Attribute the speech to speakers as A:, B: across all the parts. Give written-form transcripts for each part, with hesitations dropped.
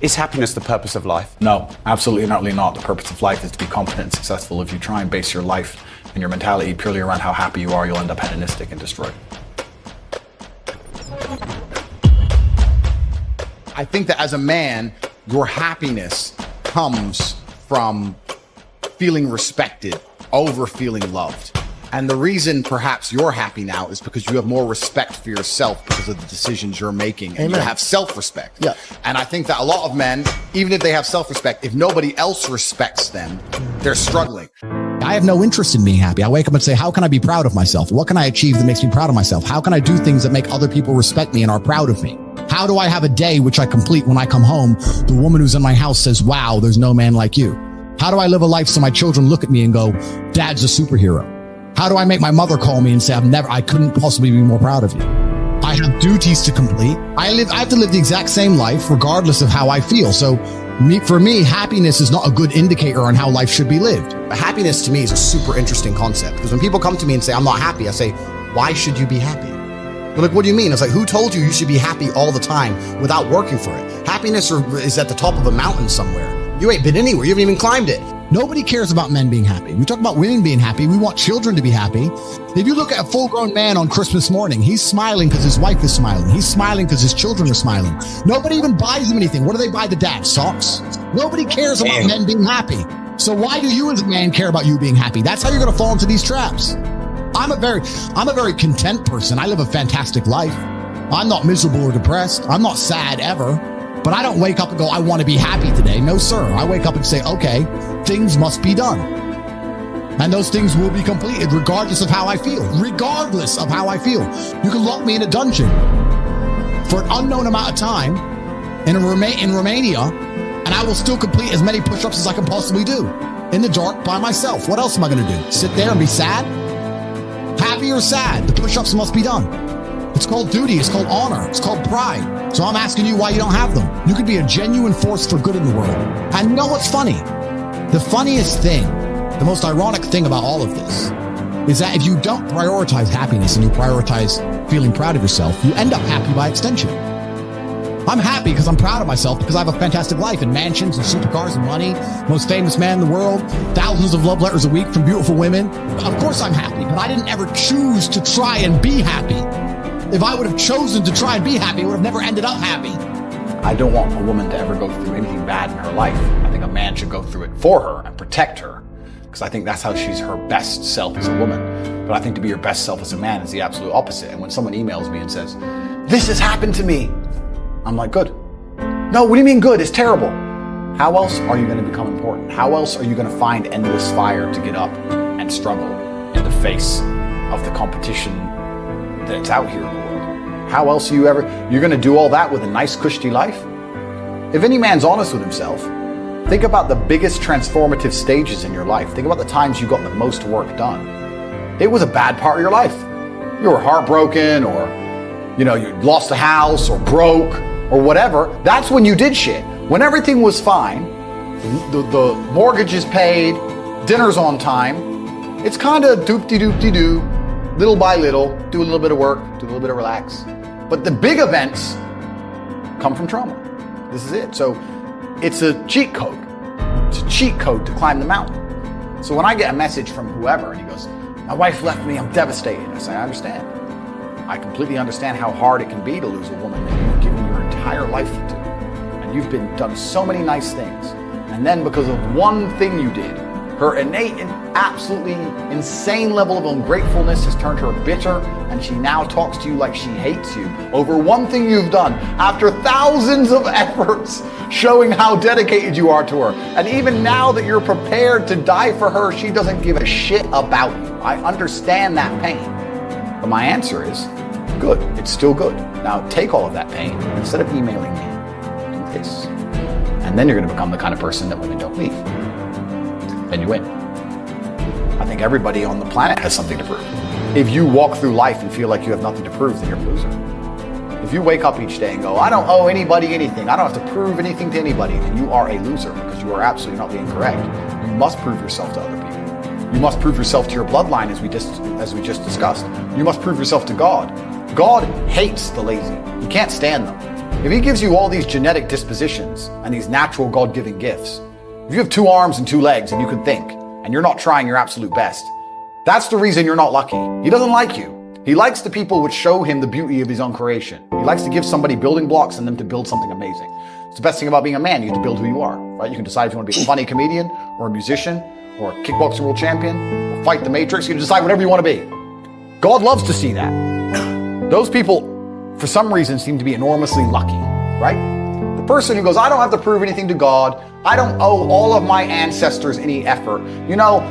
A: Is happiness the purpose of life?
B: No, absolutely and utterly not. The purpose of life is to be competent and successful. If you try and base your life and your mentality purely around how happy you are, you'll end up hedonistic and destroyed.
C: I think that as a man, your happiness comes from feeling respected over feeling loved. And the reason perhaps you're happy now is because you have more respect for yourself because of the decisions you're making. And you have self-respect.
D: Yeah.
C: And I think that a lot of men, even if they have self-respect, if nobody else respects them, they're struggling.
D: I have no interest in being happy. I wake up and say, how can I be proud of myself? What can I achieve that makes me proud of myself? How can I do things that make other people respect me and are proud of me? How do I have a day which I complete when I come home? The woman who's in my house says, wow, there's no man like you. How do I live a life so my children look at me and go, Dad's a superhero? How do I make my mother call me and say, I couldn't possibly be more proud of you? I have duties to complete. I have to live the exact same life regardless of how I feel. So for me, happiness is not a good indicator on how life should be lived.
E: Happiness to me is a super interesting concept because when people come to me and say, I'm not happy, I say, why should you be happy? They're like, what do you mean? It's like, who told you you should be happy all the time without working for it? Happiness is at the top of a mountain somewhere. You ain't been anywhere. You haven't even climbed it.
D: Nobody cares about men being happy. We talk about women being happy. We want children to be happy. If you look at a full-grown man on Christmas morning, he's smiling because his wife is smiling. He's smiling because his children are smiling. Nobody even buys him anything. What do they buy the dad? Socks? Nobody cares about men being happy. So why do you as a man care about you being happy? That's how you're going to fall into these traps. I'm a very content person. I live a fantastic life. I'm not miserable or depressed. I'm not sad ever. But I don't wake up and go, I want to be happy today. No, sir. I wake up and say, okay, things must be done. And those things will be completed regardless of how I feel. Regardless of how I feel. You can lock me in a dungeon for an unknown amount of time in Romania, and I will still complete as many push-ups as I can possibly do in the dark by myself. What else am I going to do? Sit there and be sad? Happy or sad? The push-ups must be done. It's called duty. It's called honor. It's called pride. So I'm asking you why you don't have them. You could be a genuine force for good in the world. And you know what's funny? The funniest thing, the most ironic thing about all of this is that if you don't prioritize happiness and you prioritize feeling proud of yourself, you end up happy by extension. I'm happy because I'm proud of myself because I have a fantastic life and mansions and supercars and money, most famous man in the world, thousands of love letters a week from beautiful women. Of course I'm happy, but I didn't ever choose to try and be happy. If I would have chosen to try and be happy, I would have never ended up happy.
B: I don't want a woman to ever go through anything bad in her life. I think a man should go through it for her and protect her, because I think that's how she's her best self as a woman. But I think to be your best self as a man is the absolute opposite. And when someone emails me and says, this has happened to me, I'm like, good. No, what do you mean good? It's terrible. How else are you going to become important? How else are you going to find endless fire to get up and struggle in the face of the competition that's out here in the world? How else are you're going to do all that with a nice cushy life? If any man's honest with himself, think about the biggest transformative stages in your life. Think about the times you got the most work done. It was a bad part of your life. You were heartbroken, or you lost a house, or broke, or whatever. That's when you did shit. When everything was fine, the mortgage is paid, dinner's on time, it's kind of doop-de-doop-de-doo. Little by little, do a little bit of work, do a little bit of relax. But the big events come from trauma. This is it. So it's a cheat code. It's a cheat code to climb the mountain. So when I get a message from whoever and he goes, my wife left me, I'm devastated. I say, I understand. I completely understand how hard it can be to lose a woman that you've given your entire life to. And you've done so many nice things. And then because of one thing you did, her innate and absolutely insane level of ungratefulness has turned her bitter, and she now talks to you like she hates you over one thing you've done after thousands of efforts showing how dedicated you are to her. And even now that you're prepared to die for her, she doesn't give a shit about you. I understand that pain. But my answer is, good. It's still good. Now take all of that pain, instead of emailing me, do this. And then you're going to become the kind of person that women don't leave. Then you win. I think everybody on the planet has something to prove. If you walk through life and feel like you have nothing to prove, then you're a loser. If you wake up each day and go, I don't owe anybody anything, I don't have to prove anything to anybody, then you are a loser, because you are absolutely not being correct. You must prove yourself to other people. You must prove yourself to your bloodline, as we just discussed. You must prove yourself to God. God hates the lazy. He can't stand them. If he gives you all these genetic dispositions and these natural God-given gifts, if you have 2 arms and 2 legs and you can think, and you're not trying your absolute best, that's the reason you're not lucky. He doesn't like you. He likes the people which show him the beauty of his own creation. He likes to give somebody building blocks and them to build something amazing. It's the best thing about being a man. You get to build who you are, right? You can decide if you want to be a funny comedian or a musician or a kickboxing world champion or fight the Matrix. You can decide whatever you want to be. God loves to see that. Those people, for some reason, seem to be enormously lucky, right? The person who goes, I don't have to prove anything to God. I don't owe all of my ancestors any effort. You know,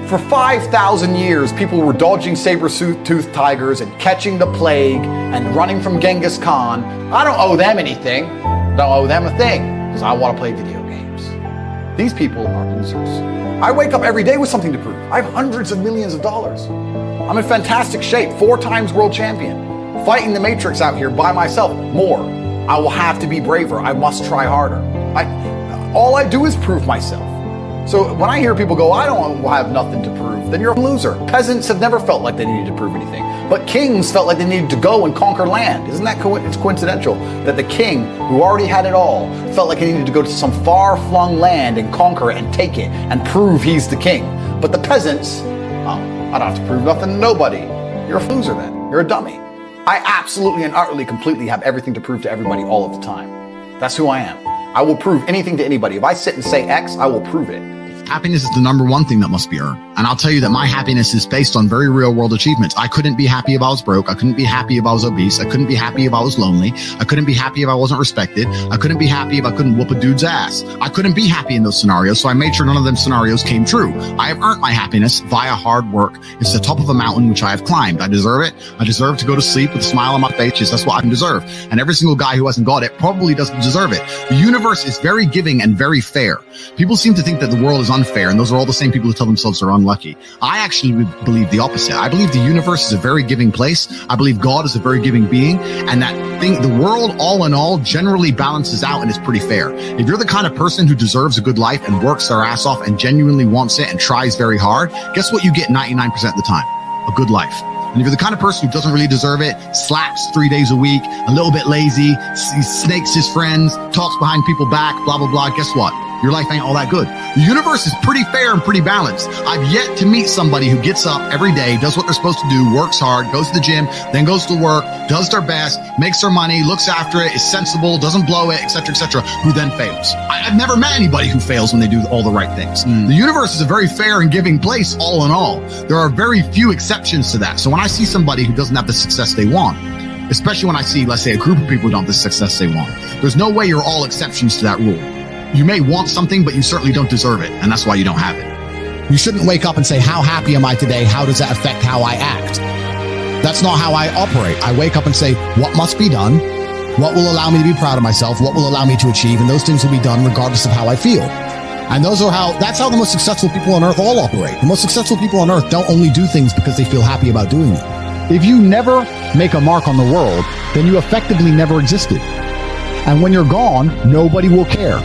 B: for 5,000 years, people were dodging saber-toothed tigers and catching the plague and running from Genghis Khan. I don't owe them anything. Don't owe them a thing because I want to play video games. These people are losers. I wake up every day with something to prove. I have hundreds of millions of dollars. I'm in fantastic shape, 4 times world champion, fighting the Matrix out here by myself. More. I will have to be braver. I must try harder. All I do is prove myself. So when I hear people go, I don't have nothing to prove, then you're a loser. Peasants have never felt like they needed to prove anything, but kings felt like they needed to go and conquer land. Isn't that it's coincidental that the king, who already had it all, felt like he needed to go to some far-flung land and conquer it and take it and prove he's the king? But the peasants, I don't have to prove nothing to nobody. You're a loser then. You're a dummy. I absolutely and utterly, completely have everything to prove to everybody all of the time. That's who I am. I will prove anything to anybody. If I sit and say X, I will prove it.
D: Happiness is the number one thing that must be earned. And I'll tell you that my happiness is based on very real world achievements. I couldn't be happy if I was broke. I couldn't be happy if I was obese. I couldn't be happy if I was lonely. I couldn't be happy if I wasn't respected. I couldn't be happy if I couldn't whoop a dude's ass. I couldn't be happy in those scenarios, so I made sure none of them scenarios came true. I have earned my happiness via hard work. It's the top of a mountain which I have climbed. I deserve it. I deserve to go to sleep with a smile on my face. Yes, that's what I deserve. And every single guy who hasn't got it probably doesn't deserve it. The universe is very giving and very fair. People seem to think that the world is unfair, and those are all the same people who tell themselves they're unlucky. I actually believe the opposite. I believe the universe is a very giving place. I believe God is a very giving being, and that thing, the world all in all generally balances out and is pretty fair. If you're the kind of person who deserves a good life and works their ass off and genuinely wants it and tries very hard, guess what you get 99% of the time? A good life. And if you're the kind of person who doesn't really deserve it, slaps 3 days a week, a little bit lazy, snakes his friends, talks behind people's back, blah, blah, blah, guess what? Your life ain't all that good. The universe is pretty fair and pretty balanced. I've yet to meet somebody who gets up every day, does what they're supposed to do, works hard, goes to the gym, then goes to work, does their best, makes their money, looks after it, is sensible, doesn't blow it, etc., who then fails. I've never met anybody who fails when they do all the right things. The universe is a very fair and giving place, all in all. There are very few exceptions to that. So when I see somebody who doesn't have the success they want, especially when I see, let's say, a group of people who don't have the success they want, there's no way you're all exceptions to that rule. You may want something, but you certainly don't deserve it, and that's why you don't have it.
E: You shouldn't wake up and say, how happy am I today? How does that affect how I act? That's not how I operate. I wake up and say, what must be done? What will allow me to be proud of myself? What will allow me to achieve? And those things will be done regardless of how I feel. And that's how the most successful people on earth all operate. The most successful people on earth don't only do things because they feel happy about doing them. If you never make a mark on the world, then you effectively never existed. And when you're gone, nobody will care.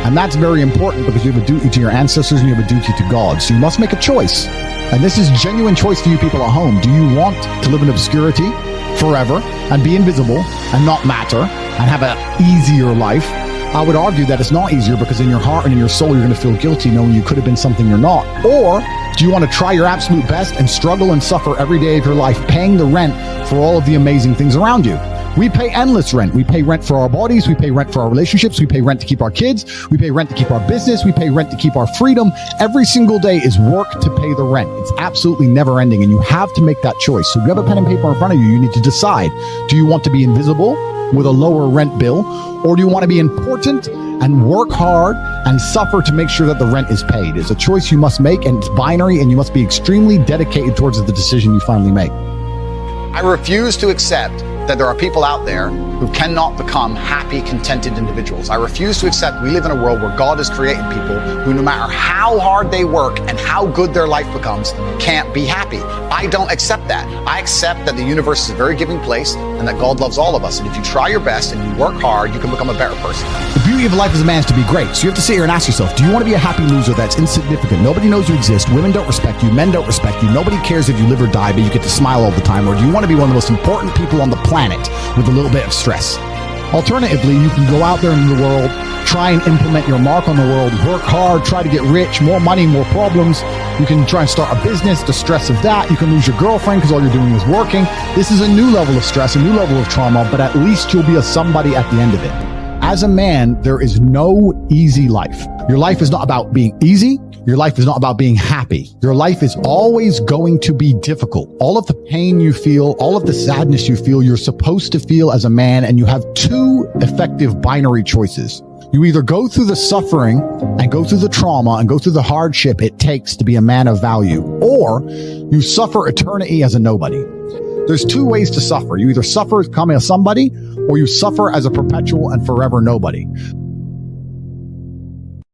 E: And that's very important because you have a duty to your ancestors and you have a duty to God. So you must make a choice. And this is genuine choice for you people at home. Do you want to live in obscurity forever and be invisible and not matter and have an easier life? I would argue that it's not easier because in your heart and in your soul, you're going to feel guilty knowing you could have been something you're not. Or do you want to try your absolute best and struggle and suffer every day of your life, paying the rent for all of the amazing things around you? We pay endless rent. We pay rent for our bodies. We pay rent for our relationships. We pay rent to keep our kids. We pay rent to keep our business. We pay rent to keep our freedom. Every single day is work to pay the rent. It's absolutely never ending. And you have to make that choice. So if you have a pen and paper in front of you, you need to decide, do you want to be invisible with a lower rent bill? Or do you want to be important and work hard and suffer to make sure that the rent is paid? It's a choice you must make, and it's binary, and you must be extremely dedicated towards the decision you finally make.
B: I refuse to accept that there are people out there who cannot become happy, contented individuals. I refuse to accept we live in a world where God has created people who, no matter how hard they work and how good their life becomes, can't be happy. I don't accept that. I accept that the universe is a very giving place and that God loves all of us. And if you try your best and you work hard, you can become a better person.
E: The beauty of life as a man is to be great. So you have to sit here and ask yourself, do you want to be a happy loser that's insignificant? Nobody knows you exist. Women don't respect you. Men don't respect you. Nobody cares if you live or die, but you get to smile all the time. Or do you want to be one of the most important people on the planet with a little bit of stress?
D: Alternatively, you can go out there in the world, try and implement your mark on the world, work hard, try to get rich, more money, more problems. You can try and start a business, the stress of that. You can lose your girlfriend because all you're doing is working. This is a new level of stress, a new level of trauma, but at least you'll be a somebody at the end of it. As a man, there is no easy life. Your life is not about being easy. Your life is not about being happy. Your life is always going to be difficult. All of the pain you feel, all of the sadness you feel, you're supposed to feel as a man, and you have two effective binary choices. You either go through the suffering and go through the trauma and go through the hardship it takes to be a man of value, or you suffer eternity as a nobody. There's two ways to suffer. You either suffer as becoming a somebody, or you suffer as a perpetual and forever nobody.